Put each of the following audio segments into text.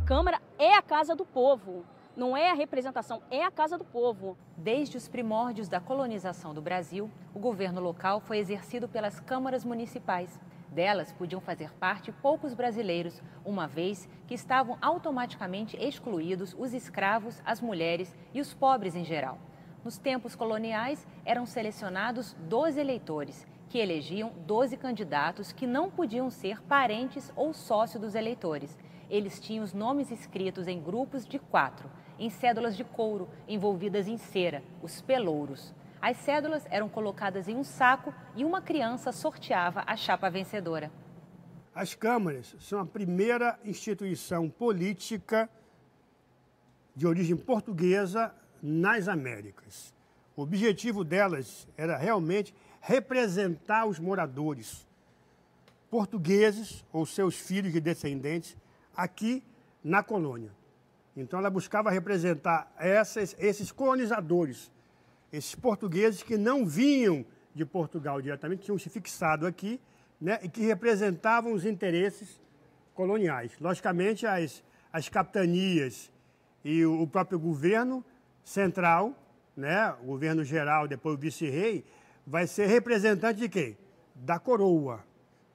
Câmara é a casa do povo. Não é a representação, é a casa do povo. Desde os primórdios da colonização do Brasil, o governo local foi exercido pelas câmaras municipais. Delas podiam fazer parte poucos brasileiros, uma vez que estavam automaticamente excluídos os escravos, as mulheres e os pobres em geral. Nos tempos coloniais, eram selecionados 12 eleitores, que elegiam 12 candidatos que não podiam ser parentes ou sócios dos eleitores. Eles tinham os nomes escritos em grupos de 4, em cédulas de couro envolvidas em cera, os pelouros. As cédulas eram colocadas em um saco e uma criança sorteava a chapa vencedora. As câmaras são a primeira instituição política de origem portuguesa nas Américas. O objetivo delas era realmente representar os moradores portugueses ou seus filhos e descendentes aqui na colônia. Então ela buscava representar esses colonizadores, esses portugueses que não vinham de Portugal diretamente, tinham se fixado aqui, né, e que representavam os interesses coloniais. Logicamente, as capitanias e o próprio governo central, né, o governo geral, depois o vice-rei, vai ser representante de quem? Da coroa,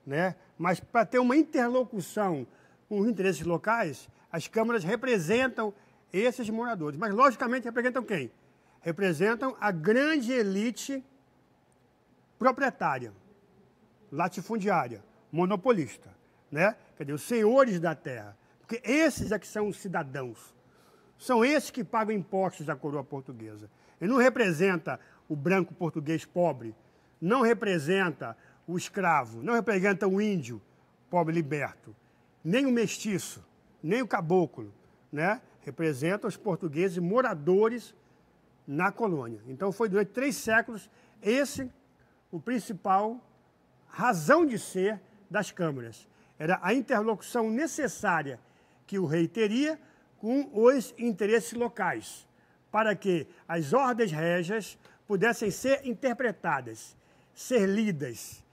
né? Mas para ter uma interlocução com os interesses locais, as câmaras representam esses moradores. Mas, logicamente, representam quem? Representam a grande elite proprietária, latifundiária, monopolista, né? Quer dizer, os senhores da terra. Porque esses é que são os cidadãos. São esses que pagam impostos à coroa portuguesa. Ele não representa o branco português pobre, não representa o escravo, não representa o índio pobre liberto, nem o mestiço, nem o caboclo, né? Representa os portugueses moradores na colônia. Então foi durante 3 séculos esse o principal razão de ser das câmaras. Era a interlocução necessária que o rei teria com os interesses locais, para que as ordens régias pudessem ser interpretadas, ser lidas,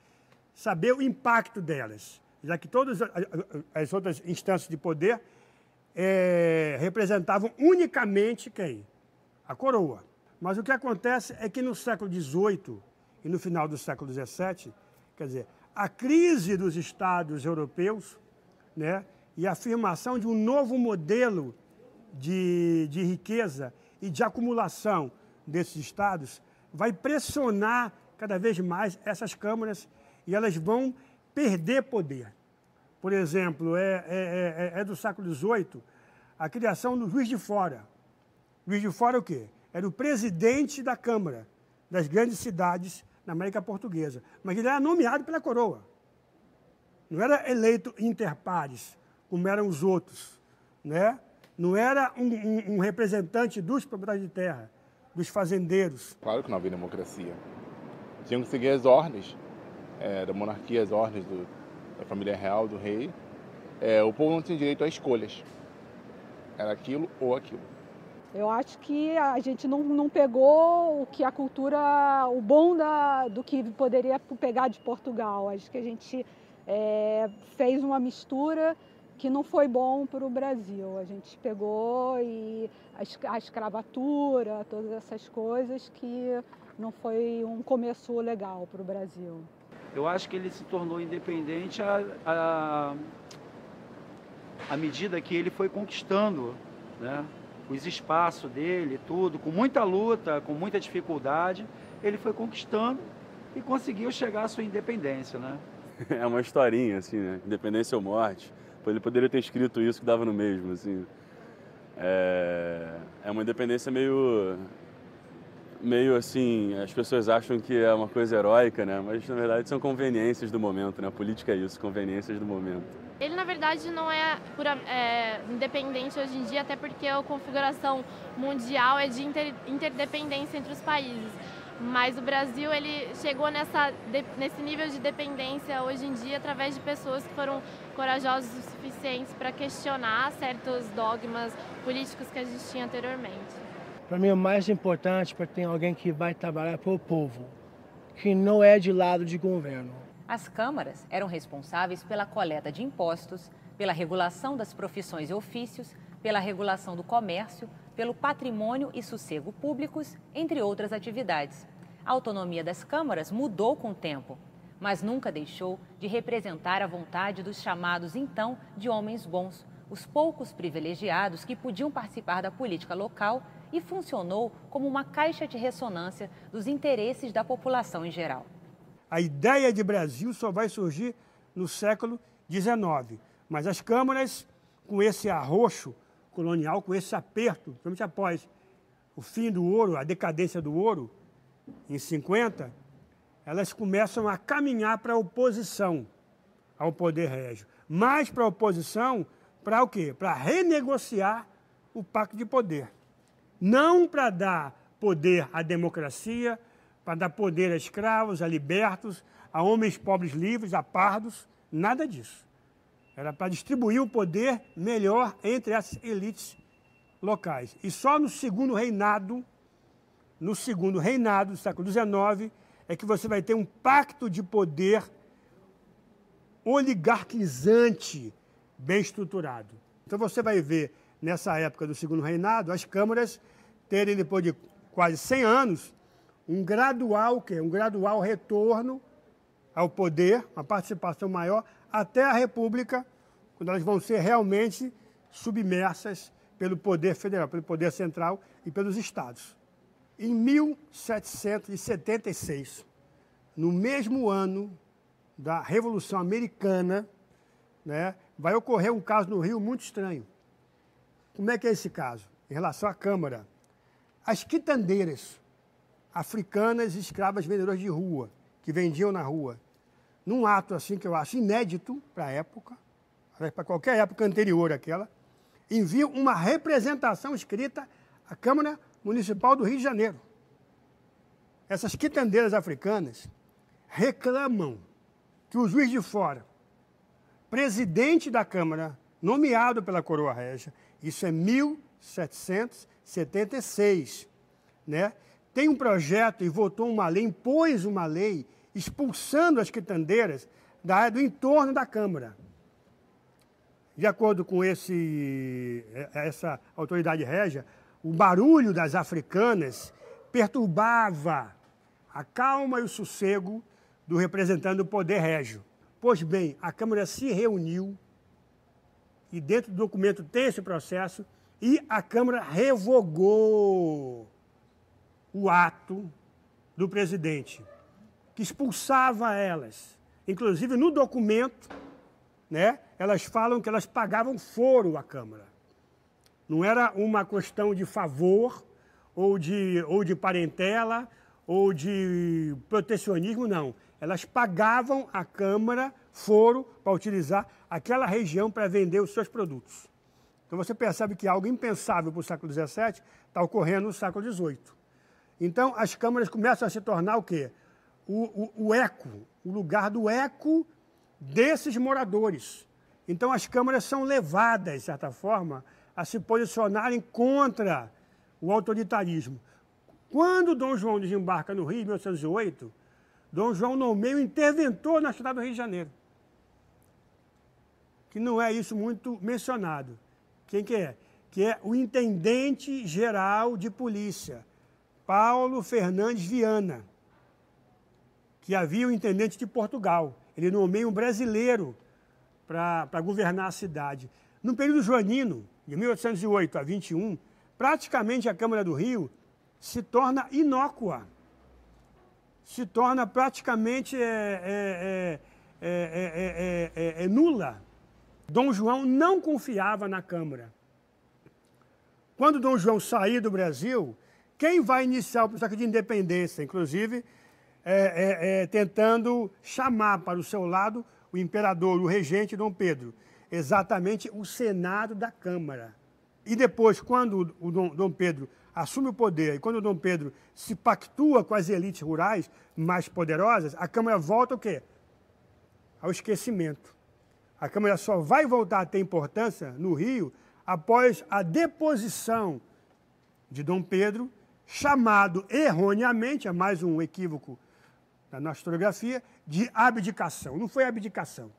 saber o impacto delas, já que todas as outras instâncias de poder representavam unicamente quem? A coroa. Mas o que acontece é que no século XVIII e no final do século XVII, quer dizer, a crise dos estados europeus, né, e a afirmação de um novo modelo de riqueza e de acumulação desses estados vai pressionar cada vez mais essas câmaras e elas vão perder poder. Por exemplo, do século XVIII a criação do Juiz de Fora. Juiz de Fora é o quê? Era o presidente da Câmara das grandes cidades na América Portuguesa. Mas ele era nomeado pela coroa. Não era eleito inter pares, como eram os outros, né? Não era um representante dos proprietários de terra, dos fazendeiros. Claro que não havia democracia. Tinham que seguir as ordens da monarquia, as ordens da família real, do rei. O povo não tinha direito a escolhas. Era aquilo ou aquilo. Eu acho que a gente não pegou o que a cultura, o bom do que poderia pegar de Portugal. Acho que a gente fez uma mistura que não foi bom para o Brasil. A gente pegou a escravatura, todas essas coisas que não foi um começo legal para o Brasil. Eu acho que ele se tornou independente à medida que ele foi conquistando, né, os espaços dele, tudo, com muita luta, com muita dificuldade, ele foi conquistando e conseguiu chegar à sua independência, né? É uma historinha, assim, né? Independência ou morte. Ele poderia ter escrito isso que dava no mesmo, assim. É uma independência meio assim, as pessoas acham que é uma coisa heróica, né? Mas na verdade são conveniências do momento, né? A política é isso, conveniências do momento. Ele na verdade não é independente hoje em dia, até porque a configuração mundial é de interdependência entre os países. Mas o Brasil ele chegou nesse nível de dependência hoje em dia através de pessoas que foram corajosas o suficientes para questionar certos dogmas políticos que existiam anteriormente. Para mim, o mais importante é ter alguém que vai trabalhar para o povo, que não é de lado de governo. As câmaras eram responsáveis pela coleta de impostos, pela regulação das profissões e ofícios, pela regulação do comércio, pelo patrimônio e sossego públicos, entre outras atividades. A autonomia das câmaras mudou com o tempo, mas nunca deixou de representar a vontade dos chamados, então, de homens bons, os poucos privilegiados que podiam participar da política local, e funcionou como uma caixa de ressonância dos interesses da população em geral. A ideia de Brasil só vai surgir no século XIX, mas as câmaras, com esse arroxo colonial, com esse aperto, principalmente após o fim do ouro, a decadência do ouro, em 50, elas começam a caminhar para a oposição ao poder régio. Mais para a oposição, para o quê? Para renegociar o pacto de poder. Não para dar poder à democracia, para dar poder a escravos, a libertos, a homens pobres livres, a pardos, nada disso. Era para distribuir o poder melhor entre as elites locais. E só no segundo reinado do século XIX, é que você vai ter um pacto de poder oligarquizante bem estruturado. Então você vai ver, nessa época do segundo reinado, as câmaras terem, depois de quase 100 anos, um gradual retorno ao poder, uma participação maior, até a República, quando elas vão ser realmente submersas pelo poder federal, pelo poder central e pelos estados. Em 1776, no mesmo ano da Revolução Americana, né, vai ocorrer um caso no Rio muito estranho. Como é que é esse caso? Em relação à Câmara. As quitandeiras africanas, escravas vendedoras de rua, que vendiam na rua, num ato assim que eu acho inédito para a época, para qualquer época anterior àquela, enviam uma representação escrita à Câmara Municipal do Rio de Janeiro. Essas quitandeiras africanas reclamam que o juiz de fora, presidente da Câmara, nomeado pela Coroa Régia, isso é 1776, né? Tem um projeto e votou uma lei, impôs uma lei expulsando as quitandeiras da área do entorno da Câmara. De acordo com essa autoridade régia, o barulho das africanas perturbava a calma e o sossego do representante do poder régio. Pois bem, a Câmara se reuniu e dentro do documento tem esse processo e a Câmara revogou o ato do presidente, que expulsava elas. Inclusive, no documento, né, elas falam que elas pagavam foro à Câmara. Não era uma questão de favor, ou de parentela, ou de protecionismo, não. Elas pagavam à Câmara foro para utilizar aquela região para vender os seus produtos. Então você percebe que algo impensável para o século XVII está ocorrendo no século XVIII. Então as câmaras começam a se tornar o quê? O eco, o lugar do eco desses moradores. Então as câmaras são levadas, de certa forma, a se posicionarem contra o autoritarismo. Quando Dom João desembarca no Rio, em 1808, Dom João nomeia um interventor na cidade do Rio de Janeiro. Que não é isso muito mencionado. Quem que é? Que é o intendente-geral de polícia, Paulo Fernandes Viana, que havia o intendente de Portugal. Ele nomeia um brasileiro para governar a cidade. No período joanino, de 1808 a 21, praticamente a Câmara do Rio se torna inócua, se torna praticamente nula. Dom João não confiava na Câmara. Quando Dom João sair do Brasil, quem vai iniciar o processo de independência, inclusive tentando chamar para o seu lado o imperador, o regente Dom Pedro, exatamente o Senado da Câmara. E depois, quando o Dom Pedro assume o poder e quando o Dom Pedro se pactua com as elites rurais mais poderosas, a Câmara volta o quê? Ao esquecimento. A Câmara só vai voltar a ter importância no Rio após a deposição de Dom Pedro, chamado erroneamente, é mais um equívoco da nossa historiografia, de abdicação. Não foi abdicação,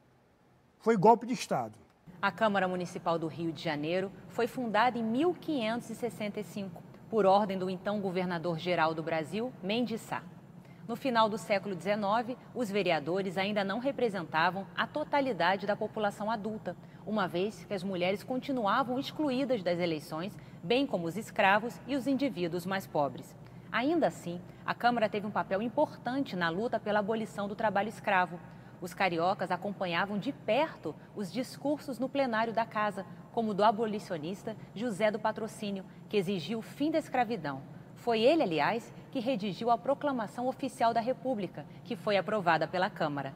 foi golpe de Estado. A Câmara Municipal do Rio de Janeiro foi fundada em 1565, por ordem do então governador-geral do Brasil, Mendes Sá. No final do século XIX, os vereadores ainda não representavam a totalidade da população adulta, uma vez que as mulheres continuavam excluídas das eleições, bem como os escravos e os indivíduos mais pobres. Ainda assim, a Câmara teve um papel importante na luta pela abolição do trabalho escravo. Os cariocas acompanhavam de perto os discursos no plenário da casa, como o do abolicionista José do Patrocínio, que exigiu o fim da escravidão. Foi ele, aliás, que redigiu a Proclamação Oficial da República, que foi aprovada pela Câmara.